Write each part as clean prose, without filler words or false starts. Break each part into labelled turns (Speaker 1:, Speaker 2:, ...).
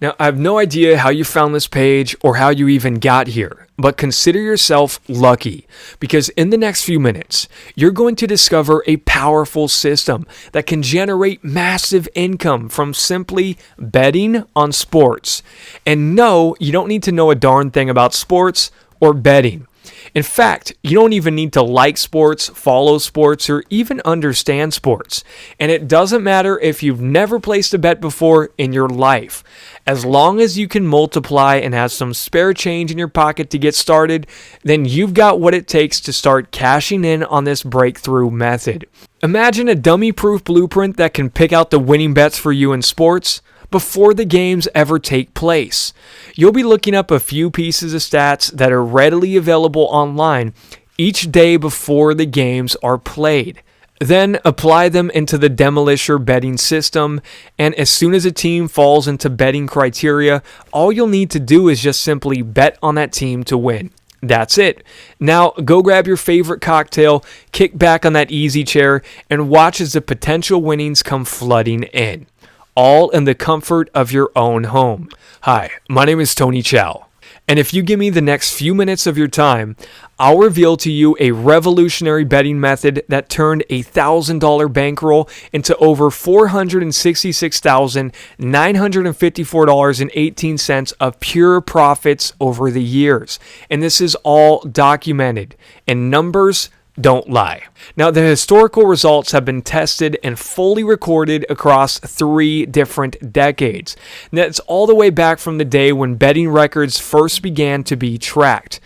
Speaker 1: Now, I have no idea how you found this page or how you even got here, but consider yourself lucky because in the next few minutes, you're going to discover a powerful system that can generate massive income from simply betting on sports. And no, you don't need to know a darn thing about sports or betting. In fact, you don't even need to like sports, follow sports, or even understand sports. And it doesn't matter if you've never placed a bet before in your life. As long as you can multiply and have some spare change in your pocket to get started, then you've got what it takes to start cashing in on this breakthrough method. Imagine a dummy-proof blueprint that can pick out the winning bets for you in sports before the games ever take place. You'll be looking up a few pieces of stats that are readily available online each day before the games are played. Then apply them into the Demolisher betting system, and as soon as a team falls into betting criteria, all you'll need to do is just simply bet on that team to win. That's it. Now go grab your favorite cocktail, kick back on that easy chair, and watch as the potential winnings come flooding in. All in the comfort of your own home. Hi, my name is Tony Chow, and if you give me the next few minutes of your time, I'll reveal to you a revolutionary betting method that turned a $1,000 bankroll into over $466,954.18 of pure profits over the years. And this is all documented, and numbers don't lie. Now, the historical results have been tested and fully recorded across 3 different decades. And that's all the way back from the day when betting records first began to be tracked.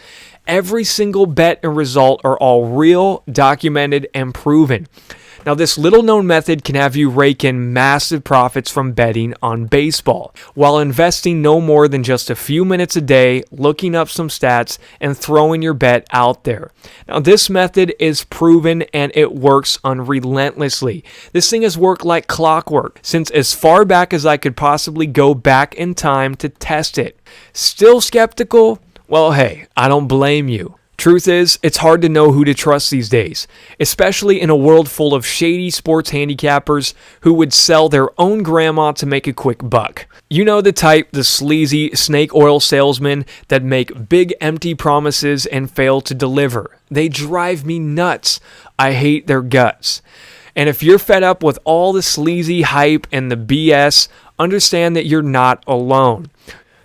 Speaker 1: Every single bet and result are all real, documented, and proven. Now, this little-known method can have you rake in massive profits from betting on baseball, while investing no more than just a few minutes a day, looking up some stats, and throwing your bet out there. Now, this method is proven and it works unrelentlessly. This thing has worked like clockwork since as far back as I could possibly go back in time to test it. Still skeptical? Well, hey, I don't blame you. Truth is, it's hard to know who to trust these days, especially in a world full of shady sports handicappers who would sell their own grandma to make a quick buck. You know the type, the sleazy snake oil salesmen that make big empty promises and fail to deliver. They drive me nuts. I hate their guts. And if you're fed up with all the sleazy hype and the BS, understand that you're not alone.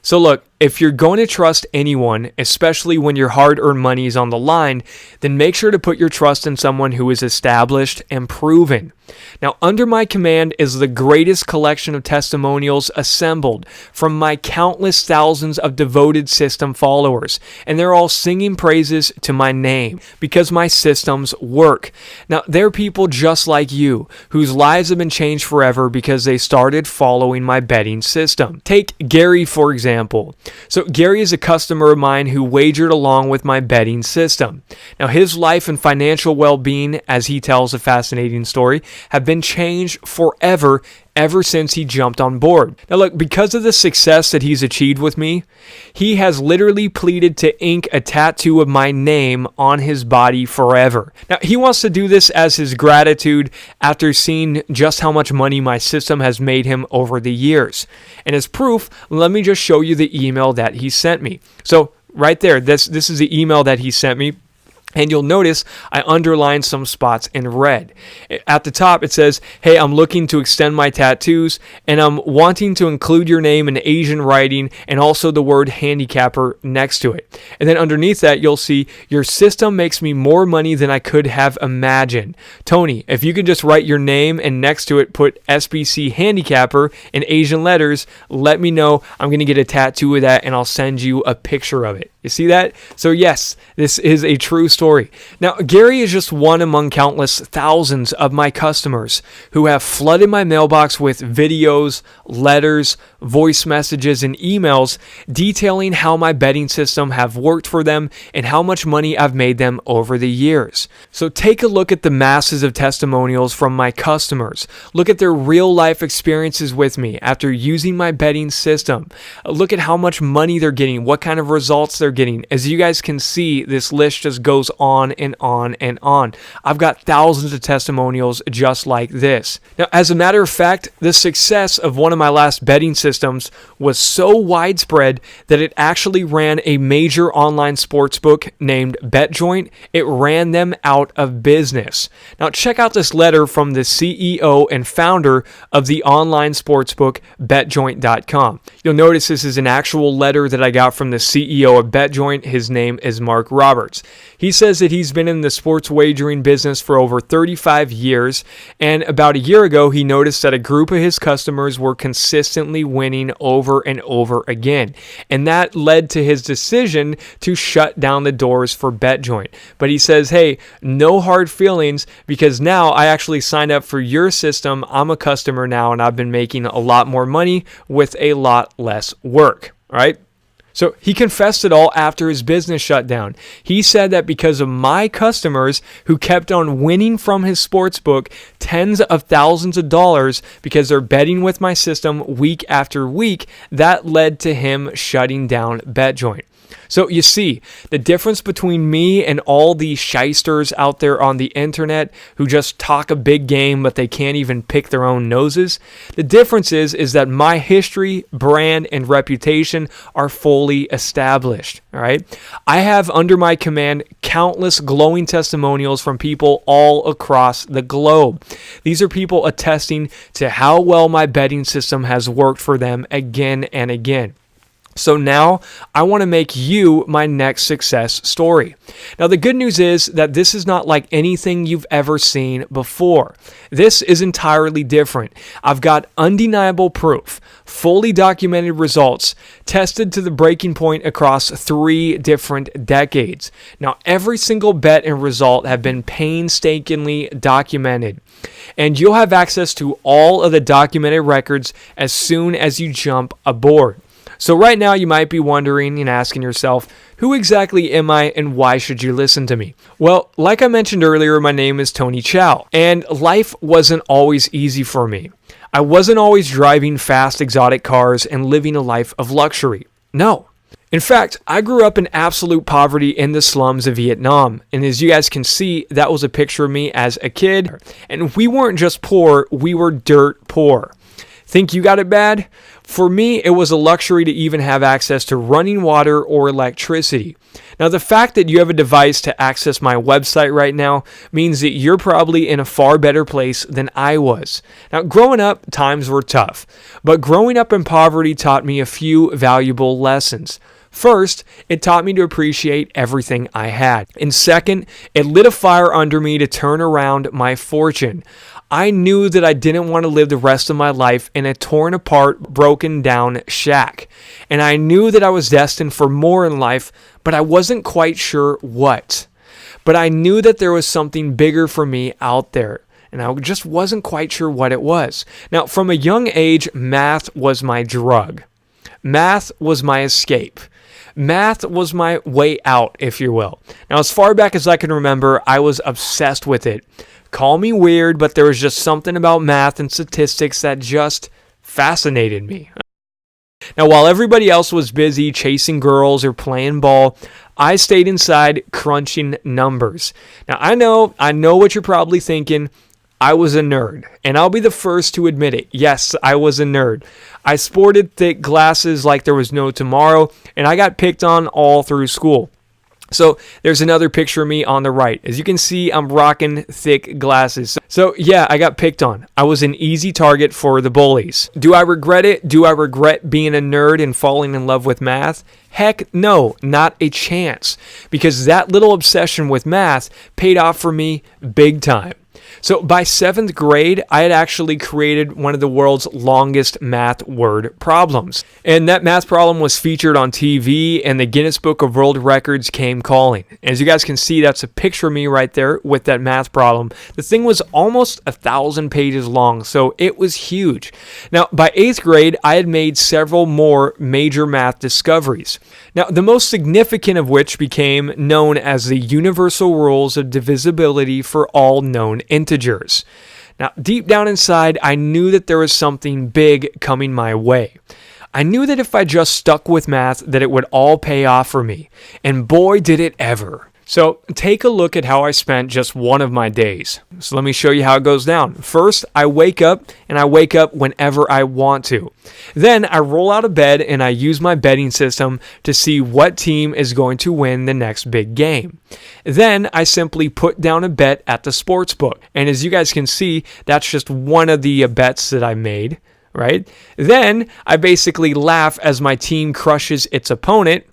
Speaker 1: So look, if you're going to trust anyone, especially when your hard-earned money is on the line, then make sure to put your trust in someone who is established and proven. Now, under my command is the greatest collection of testimonials assembled from my countless thousands of devoted system followers, and they're all singing praises to my name because my systems work. Now, they're people just like you whose lives have been changed forever because they started following my betting system. Take Gary, for example. So Gary is a customer of mine who wagered along with my betting system. Now, his life and financial well-being, as he tells a fascinating story, have been changed forever ever since he jumped on board. Now look, because of the success that he's achieved with me, he has literally pleaded to ink a tattoo of my name on his body forever. Now he wants to do this as his gratitude after seeing just how much money my system has made him over the years. And as proof, let me just show you the email that he sent me. So right there, this is the email that he sent me. And you'll notice I underlined some spots in red. At the top, it says, hey, I'm looking to extend my tattoos, and I'm wanting to include your name in Asian writing and also the word handicapper next to it. And then underneath that, you'll see, your system makes me more money than I could have imagined. Tony, if you could just write your name and next to it put SBC handicapper in Asian letters, let me know. I'm going to get a tattoo of that, and I'll send you a picture of it. You see that? So yes, this is a true story. Now, Gary is just one among countless thousands of my customers who have flooded my mailbox with videos, letters, voice messages, and emails detailing how my betting system have worked for them and how much money I've made them over the years. So take a look at the masses of testimonials from my customers. Look at their real life experiences with me after using my betting system. Look at how much money they're getting, what kind of results they're they're getting. As you guys can see, this list just goes on and on and on. I've got thousands of testimonials just like this. Now, as a matter of fact, the success of one of my last betting systems was so widespread that it actually ran a major online sportsbook named BetJoint. It ran them out of business. Now, check out this letter from the CEO and founder of the online sportsbook BetJoint.com. You'll notice this is an actual letter that I got from the CEO of BetJoint. His name is Mark Roberts. He says that he's been in the sports wagering business for over 35 years, and about a year ago, he noticed that a group of his customers were consistently winning over and over again, and that led to his decision to shut down the doors for BetJoint. But he says, hey, no hard feelings, because now I actually signed up for your system. I'm a customer now, and I've been making a lot more money with a lot less work, right? So he confessed it all after his business shut down. He said that because of my customers who kept on winning from his sportsbook tens of thousands of dollars because they're betting with my system week after week, that led to him shutting down BetJoint. So you see, the difference between me and all these shysters out there on the internet who just talk a big game but they can't even pick their own noses, the difference is that my history, brand, and reputation are fully established. All right, I have under my command countless glowing testimonials from people all across the globe. These are people attesting to how well my betting system has worked for them again and again. So now I want to make you my next success story. Now the good news is that this is not like anything you've ever seen before. This is entirely different. I've got undeniable proof, fully documented results, tested to the breaking point across 3 different decades. Now every single bet and result have been painstakingly documented. And you'll have access to all of the documented records as soon as you jump aboard. So right now you might be wondering and asking yourself, who exactly am I and why should you listen to me? Well, like I mentioned earlier, my name is Tony Chow, and life wasn't always easy for me. I wasn't always driving fast exotic cars and living a life of luxury. No. In fact, I grew up in absolute poverty in the slums of Vietnam, and as you guys can see, that was a picture of me as a kid. And we weren't just poor, we were dirt poor. Think you got it bad? For me, it was a luxury to even have access to running water or electricity. Now, the fact that you have a device to access my website right now means that you're probably in a far better place than I was. Now, growing up, times were tough, but growing up in poverty taught me a few valuable lessons. First, it taught me to appreciate everything I had. And second, it lit a fire under me to turn around my fortune. I knew that I didn't want to live the rest of my life in a torn apart, broken down shack. And I knew that I was destined for more in life, but I wasn't quite sure what. But I knew that there was something bigger for me out there, and I just wasn't quite sure what it was. Now, from a young age, math was my drug. Math was my escape. Math was my way out, if you will. Now, as far back as I can remember, I was obsessed with it. Call me weird, but there was just something about math and statistics that just fascinated me. Now, while everybody else was busy chasing girls or playing ball, I stayed inside crunching numbers. Now, I know what you're probably thinking. I was a nerd, and I'll be the first to admit it. Yes, I was a nerd. I sported thick glasses like there was no tomorrow, and I got picked on all through school. So there's another picture of me on the right. As you can see, I'm rocking thick glasses. So yeah, I got picked on. I was an easy target for the bullies. Do I regret it? Do I regret being a nerd and falling in love with math? Heck no, not a chance. Because that little obsession with math paid off for me big time. So by 7th grade, I had actually created one of the world's longest math word problems. And that math problem was featured on TV, and the Guinness Book of World Records came calling. As you guys can see, that's a picture of me right there with that math problem. The thing was almost 1,000 pages long, so it was huge. Now, by 8th grade, I had made several more major math discoveries. Now, the most significant of which became known as the universal rules of divisibility for all known integers. Now, deep down inside, I knew that there was something big coming my way. I knew that if I just stuck with math, that it would all pay off for me. And boy, did it ever. So take a look at how I spent just one of my days. So let me show you how it goes down. First, I wake up, and I wake up whenever I want to. Then I roll out of bed and I use my betting system to see what team is going to win the next big game. Then I simply put down a bet at the sports book. And as you guys can see, that's just one of the bets that I made, right? Then I basically laugh as my team crushes its opponent.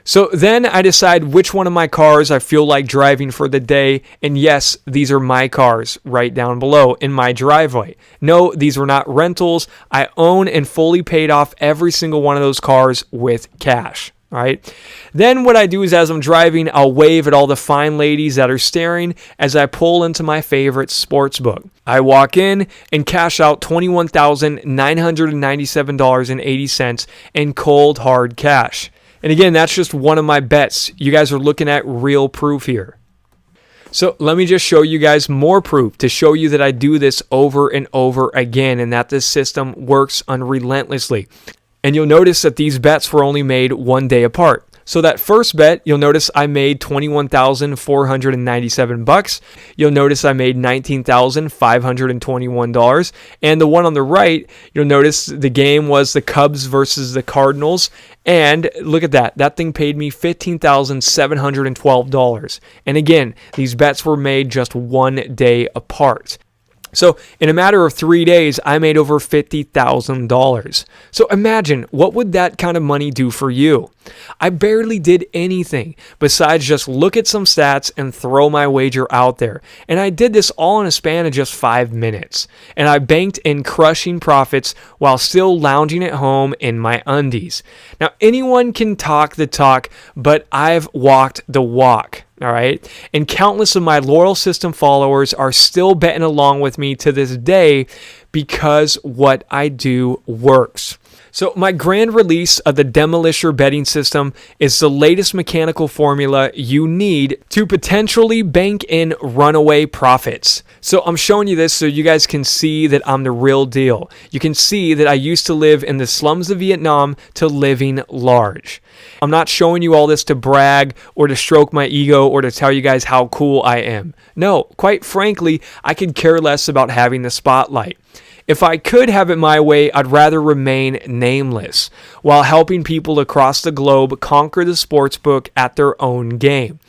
Speaker 1: So then I decide which one of my cars I feel like driving for the day. And yes, these are my cars right down below in my driveway. No, these were not rentals. I own and fully paid off every single one of those cars with cash. All right. Then what I do is as I'm driving, I'll wave at all the fine ladies that are staring as I pull into my favorite sports book. I walk in and cash out $21,997.80 in cold hard cash. And again, that's just one of my bets. You guys are looking at real proof here. So let me just show you guys more proof to show you that I do this over and over again and that this system works unrelentlessly. And you'll notice that these bets were only made one day apart. So that first bet, you'll notice I made $21,497. You'll notice I made $19,521. And the one on the right, you'll notice the game was the Cubs versus the Cardinals. And look at that. That thing paid me $15,712. And again, these bets were made just one day apart. So in a matter of 3 days, I made over $50,000. So imagine, what would that kind of money do for you? I barely did anything besides just look at some stats and throw my wager out there. And I did this all in a span of just 5 minutes. And I banked in crushing profits while still lounging at home in my undies. Now, anyone can talk the talk, but I've walked the walk. All right. And countless of my loyal system followers are still betting along with me to this day because what I do works. So my grand release of the Demolisher betting system is the latest mechanical formula you need to potentially bank in runaway profits. So I'm showing you this so you guys can see that I'm the real deal. You can see that I used to live in the slums of Vietnam to living large. I'm not showing you all this to brag or to stroke my ego or to tell you guys how cool I am. No, quite frankly, I could care less about having the spotlight. If I could have it my way, I'd rather remain nameless while helping people across the globe conquer the sportsbook at their own game.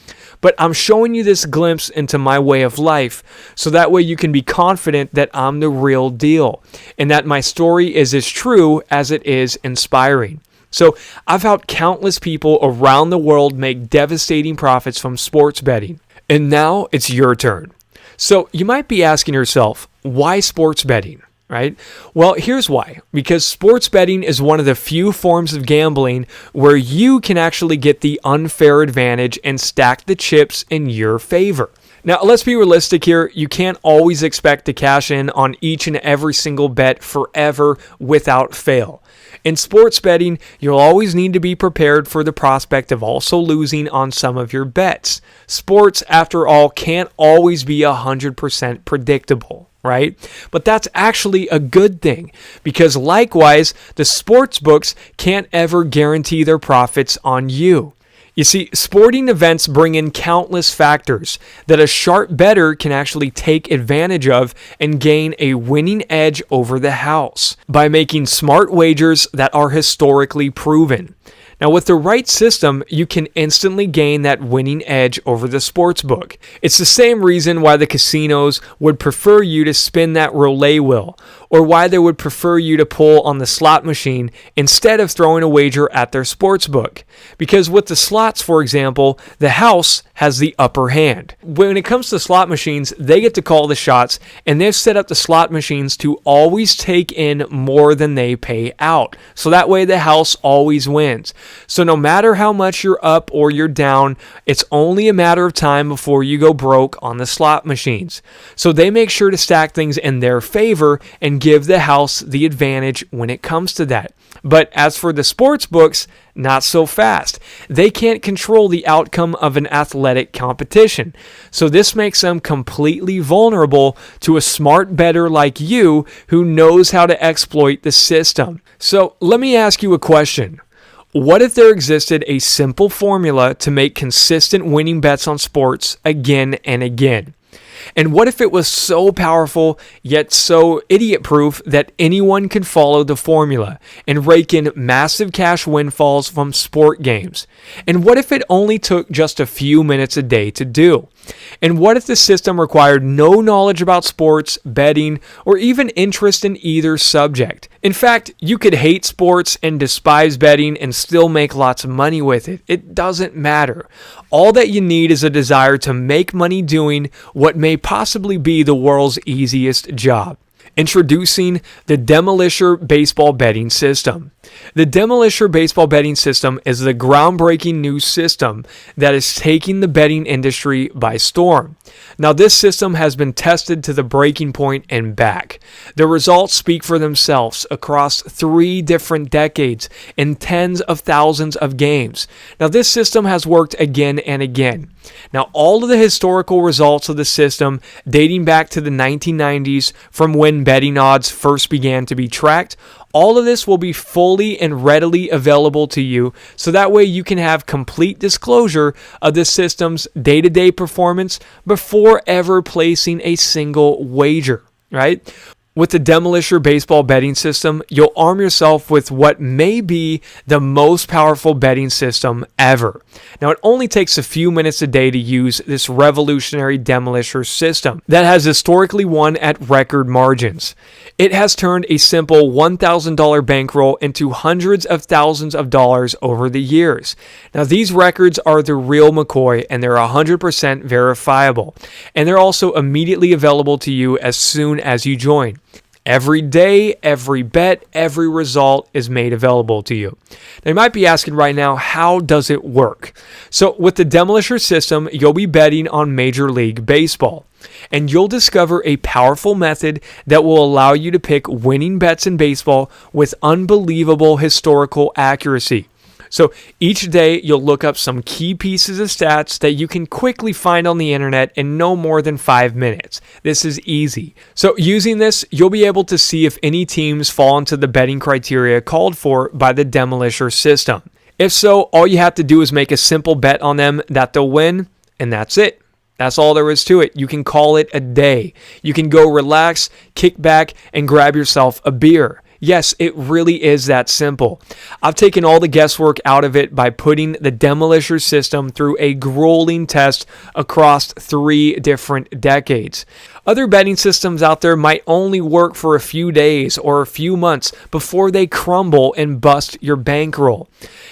Speaker 1: But I'm showing you this glimpse into my way of life so that way you can be confident that I'm the real deal and that my story is as true as it is inspiring. So I've helped countless people around the world make devastating profits from sports betting. And now it's your turn. So you might be asking yourself, why sports betting? Right? Well, here's why. Because sports betting is one of the few forms of gambling where you can actually get the unfair advantage and stack the chips in your favor. Now, let's be realistic here. You can't always expect to cash in on each and every single bet forever without fail. In sports betting, you'll always need to be prepared for the prospect of also losing on some of your bets. Sports, after all, can't always be 100% predictable. Right? But that's actually a good thing because likewise, the sports books can't ever guarantee their profits on you. You see, sporting events bring in countless factors that a sharp bettor can actually take advantage of and gain a winning edge over the house by making smart wagers that are historically proven. Now, with the right system, you can instantly gain that winning edge over the sportsbook. It's the same reason why the casinos would prefer you to spin that roulette wheel, or why they would prefer you to pull on the slot machine instead of throwing a wager at their sportsbook. Because with the slots, for example, the house has the upper hand. When it comes to slot machines, they get to call the shots, and they've set up the slot machines to always take in more than they pay out. So that way the house always wins. So no matter how much you're up or you're down, it's only a matter of time before you go broke on the slot machines. So they make sure to stack things in their favor and give the house the advantage when it comes to that. But as for the sports books, not so fast. They can't control the outcome of an athletic competition. So this makes them completely vulnerable to a smart bettor like you who knows how to exploit the system. So let me ask you a question. What if there existed a simple formula to make consistent winning bets on sports again and again? And what if it was so powerful yet so idiot-proof that anyone could follow the formula and rake in massive cash windfalls from sport games? And what if it only took just a few minutes a day to do? And what if the system required no knowledge about sports, betting, or even interest in either subject? In fact, you could hate sports and despise betting and still make lots of money with it. It doesn't matter. All that you need is a desire to make money doing what may possibly be the world's easiest job. Introducing the Demolisher Baseball Betting System. The Demolisher Baseball Betting System is the groundbreaking new system that is taking the betting industry by storm. Now, this system has been tested to the breaking point and back. The results speak for themselves across 3 different decades and tens of thousands of games. Now, this system has worked again and again. Now, all of the historical results of the system dating back to the 1990s from when betting odds first began to be tracked, all of this will be fully and readily available to you, so that way you can have complete disclosure of the system's day-to-day performance before ever placing a single wager, right? With the Demolisher Baseball Betting System, you'll arm yourself with what may be the most powerful betting system ever. Now, it only takes a few minutes a day to use this revolutionary Demolisher system that has historically won at record margins. It has turned a simple $1,000 bankroll into hundreds of thousands of dollars over the years. Now, these records are the real McCoy, and they're 100% verifiable. And they're also immediately available to you as soon as you join. Every day, every bet, every result is made available to you. Now, you might be asking right now, how does it work? So with the Demolisher system, you'll be betting on Major League Baseball. And you'll discover a powerful method that will allow you to pick winning bets in baseball with unbelievable historical accuracy. So each day you'll look up some key pieces of stats that you can quickly find on the internet in no more than 5 minutes. This is easy. So using this, you'll be able to see if any teams fall into the betting criteria called for by the Demolisher system. If so, all you have to do is make a simple bet on them that they'll win, and that's it. That's all there is to it. You can call it a day. You can go relax, kick back, and grab yourself a beer. Yes, it really is that simple. I've taken all the guesswork out of it by putting the Demolisher system through a grueling test across 3 different decades. Other betting systems out there might only work for a few days or a few months before they crumble and bust your bankroll.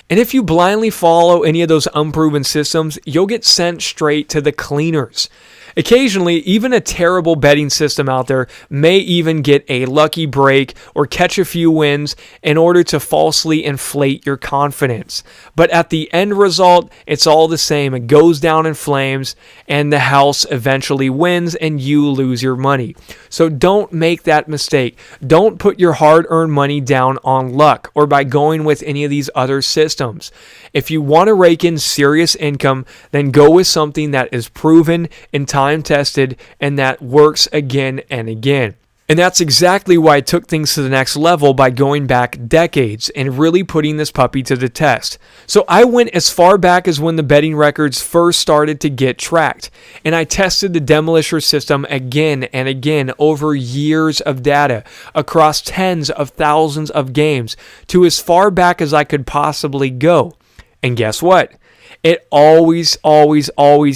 Speaker 1: And if you blindly follow any of those unproven systems, you'll get sent straight to the cleaners. Occasionally, even a terrible betting system out there may even get a lucky break or catch a few wins in order to falsely inflate your confidence. But at the end result, it's all the same. It goes down in flames and the house eventually wins and you lose your money. So don't make that mistake. Don't put your hard-earned money down on luck or by going with any of these other systems. If you want to rake in serious income, then go with something that is proven and time-tested and that works again and again. And that's exactly why I took things to the next level by going back decades and really putting this puppy to the test. So I went as far back as when the betting records first started to get tracked. And I tested the Demolisher system again and again over years of data across tens of thousands of games to as far back as I could possibly go. And guess what? It always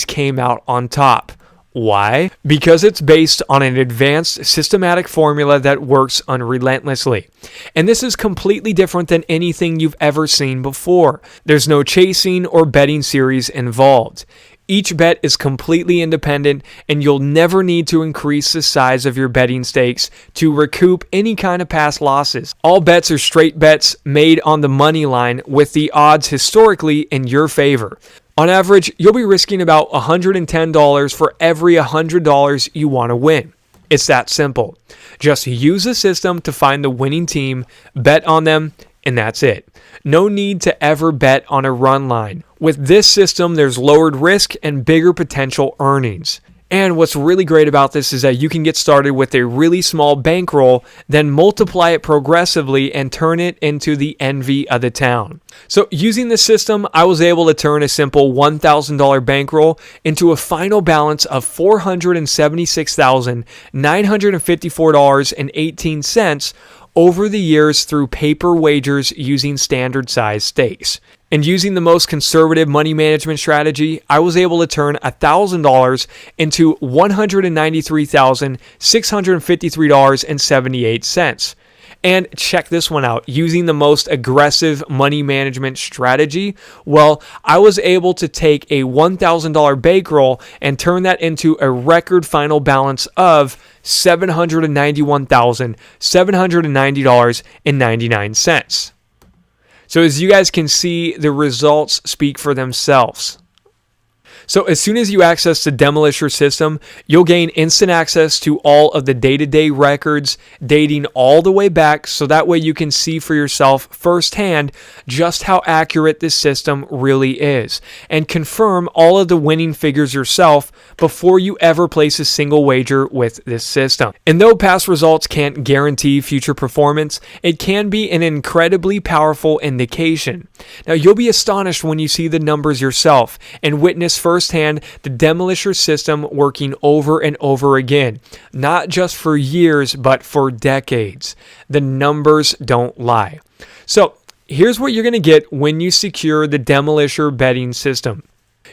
Speaker 1: came out on top. Why? Because it's based on an advanced systematic formula that works unrelentlessly. And this is completely different than anything you've ever seen before. There's no chasing or betting series involved. Each bet is completely independent, and you'll never need to increase the size of your betting stakes to recoup any kind of past losses. All bets are straight bets made on the money line with the odds historically in your favor. On average, you'll be risking about $110 for every $100 you want to win. It's that simple. Just use the system to find the winning team, bet on them, and that's it. No need to ever bet on a run line. With this system, there's lowered risk and bigger potential earnings. And what's really great about this is that you can get started with a really small bankroll, then multiply it progressively and turn it into the envy of the town. So using this system, I was able to turn a simple $1,000 bankroll into a final balance of $476,954.18 over the years through paper wagers using standard size stakes. And using the most conservative money management strategy, I was able to turn $1,000 into $193,653.78. And check this one out. Using the most aggressive money management strategy, well, I was able to take a $1,000 bankroll and turn that into a record final balance of $791,790.99. So as you guys can see, the results speak for themselves. So as soon as you access the Demolisher system, you'll gain instant access to all of the day-to-day records dating all the way back, so that way you can see for yourself firsthand just how accurate this system really is, and confirm all of the winning figures yourself before you ever place a single wager with this system. And though past results can't guarantee future performance, it can be an incredibly powerful indication. Now you'll be astonished when you see the numbers yourself and witness firsthand the Demolisher system working over and over again, not just for years, but for decades. The numbers don't lie. So here's what you're going to get when you secure the Demolisher betting system.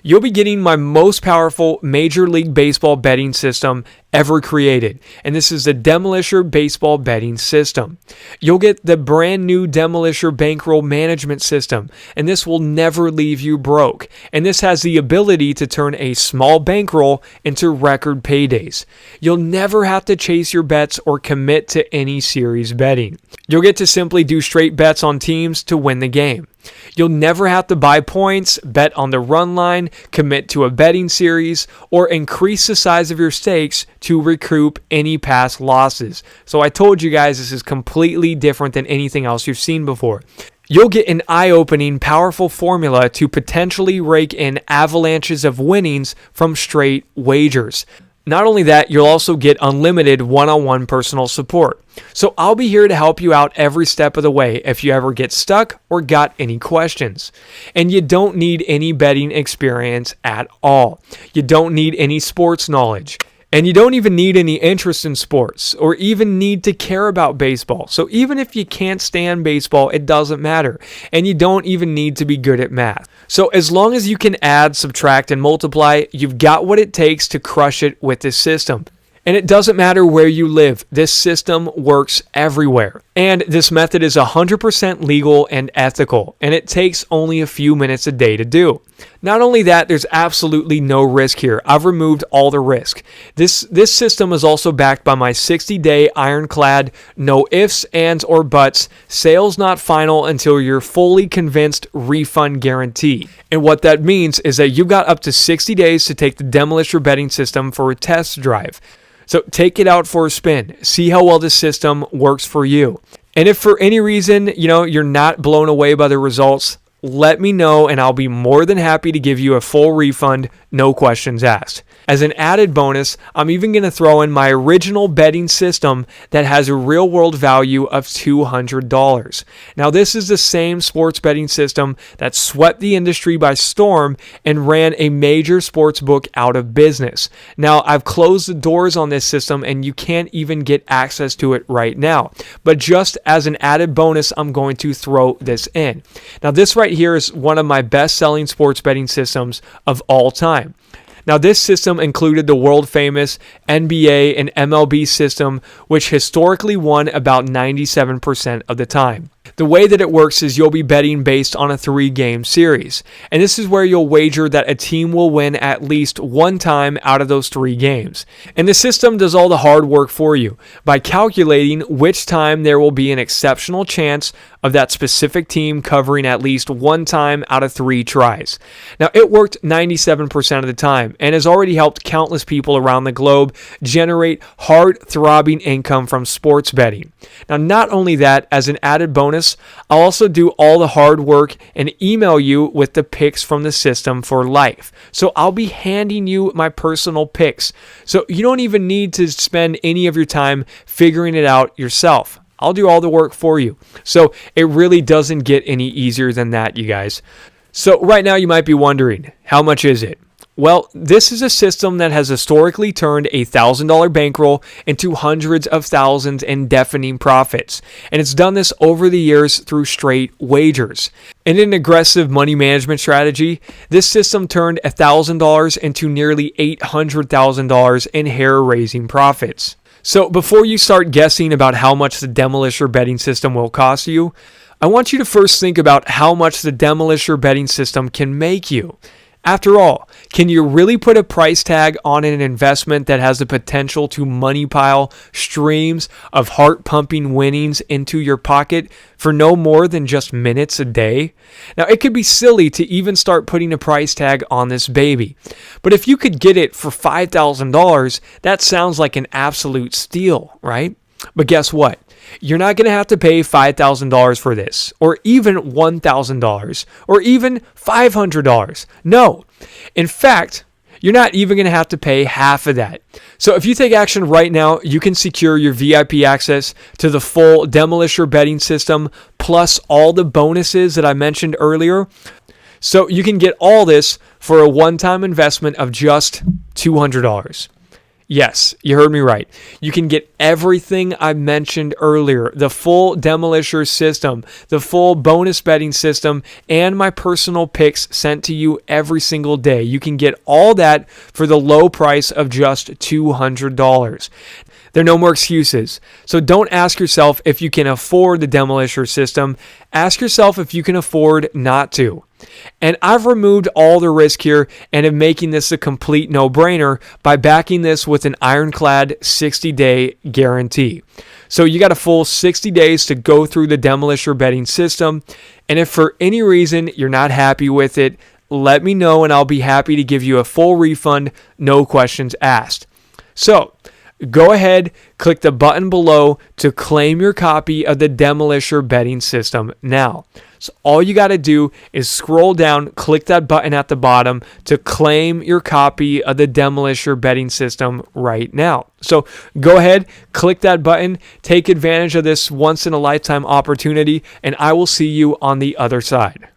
Speaker 1: You'll be getting my most powerful Major League Baseball betting system ever created, and this is the Demolisher Baseball Betting System. You'll get the brand new Demolisher Bankroll Management System, and this will never leave you broke, and this has the ability to turn a small bankroll into record paydays. You'll never have to chase your bets or commit to any series betting. You'll get to simply do straight bets on teams to win the game. You'll never have to buy points, bet on the run line, commit to a betting series, or increase the size of your stakes to recoup any past losses. So I told you guys this is completely different than anything else you've seen before. You'll get an eye-opening, powerful formula to potentially rake in avalanches of winnings from straight wagers. Not only that, you'll also get unlimited one-on-one personal support. So I'll be here to help you out every step of the way if you ever get stuck or got any questions. And you don't need any betting experience at all. You don't need any sports knowledge. And you don't even need any interest in sports or even need to care about baseball. So even if you can't stand baseball, it doesn't matter. And you don't even need to be good at math. So as long as you can add, subtract, and multiply, you've got what it takes to crush it with this system. And it doesn't matter where you live. This system works everywhere. And this method is 100% legal and ethical, and it takes only a few minutes a day to do. Not only that, there's absolutely no risk here. I've removed all the risk. This system is also backed by my 60-day ironclad, no ifs, ands, or buts, sales not final until you're fully convinced refund guarantee. And what that means is that you've got up to 60 days to take the Demolisher betting system for a test drive. So take it out for a spin. See how well this system works for you. And if for any reason, you're not blown away by the results, let me know and I'll be more than happy to give you a full refund, no questions asked. As an added bonus, I'm even going to throw in my original betting system that has a real-world value of $200. Now, this is the same sports betting system that swept the industry by storm and ran a major sports book out of business. Now, I've closed the doors on this system and you can't even get access to it right now. But just as an added bonus, I'm going to throw this in. Now, this right here is one of my best-selling sports betting systems of all time. Now, this system included the world-famous NBA and MLB system, which historically won about 97% of the time. The way that it works is you'll be betting based on a 3-game series. And this is where you'll wager that a team will win at least one time out of those 3 games. And the system does all the hard work for you by calculating which time there will be an exceptional chance of that specific team covering at least one time out of 3 tries. Now, it worked 97% of the time and has already helped countless people around the globe generate heart-throbbing income from sports betting. Now, not only that, as an added bonus, I'll also do all the hard work and email you with the picks from the system for life. So I'll be handing you my personal picks. So you don't even need to spend any of your time figuring it out yourself. I'll do all the work for you. So it really doesn't get any easier than that, you guys. So right now you might be wondering, how much is it? Well, this is a system that has historically turned a $1,000 bankroll into hundreds of thousands in deafening profits. And it's done this over the years through straight wagers. In an aggressive money management strategy, this system turned $1,000 into nearly $800,000 in hair-raising profits. So before you start guessing about how much the Demolisher betting system will cost you, I want you to first think about how much the Demolisher betting system can make you. After all, can you really put a price tag on an investment that has the potential to money pile streams of heart-pumping winnings into your pocket for no more than just minutes a day? Now, it could be silly to even start putting a price tag on this baby. But if you could get it for $5,000, that sounds like an absolute steal, right? But guess what? You're not going to have to pay $5,000 for this, or even $1,000, or even $500. No. In fact, you're not even going to have to pay half of that. So if you take action right now, you can secure your VIP access to the full Demolisher betting system, plus all the bonuses that I mentioned earlier. So you can get all this for a one-time investment of just $200. Yes, you heard me right. You can get everything I mentioned earlier, the full Demolisher system, the full bonus betting system, and my personal picks sent to you every single day. You can get all that for the low price of just $200. There are no more excuses. So don't ask yourself if you can afford the Demolisher system. Ask yourself if you can afford not to. And I've removed all the risk here and am making this a complete no-brainer by backing this with an ironclad 60-day guarantee. So you got a full 60 days to go through the Demolisher betting system. And if for any reason you're not happy with it, let me know and I'll be happy to give you a full refund, no questions asked. So go ahead, click the button below to claim your copy of the Demolisher betting system now. So all you got to do is scroll down, click that button at the bottom to claim your copy of the Demolisher betting system right now. So go ahead, click that button, take advantage of this once-in-a-lifetime opportunity, and I will see you on the other side.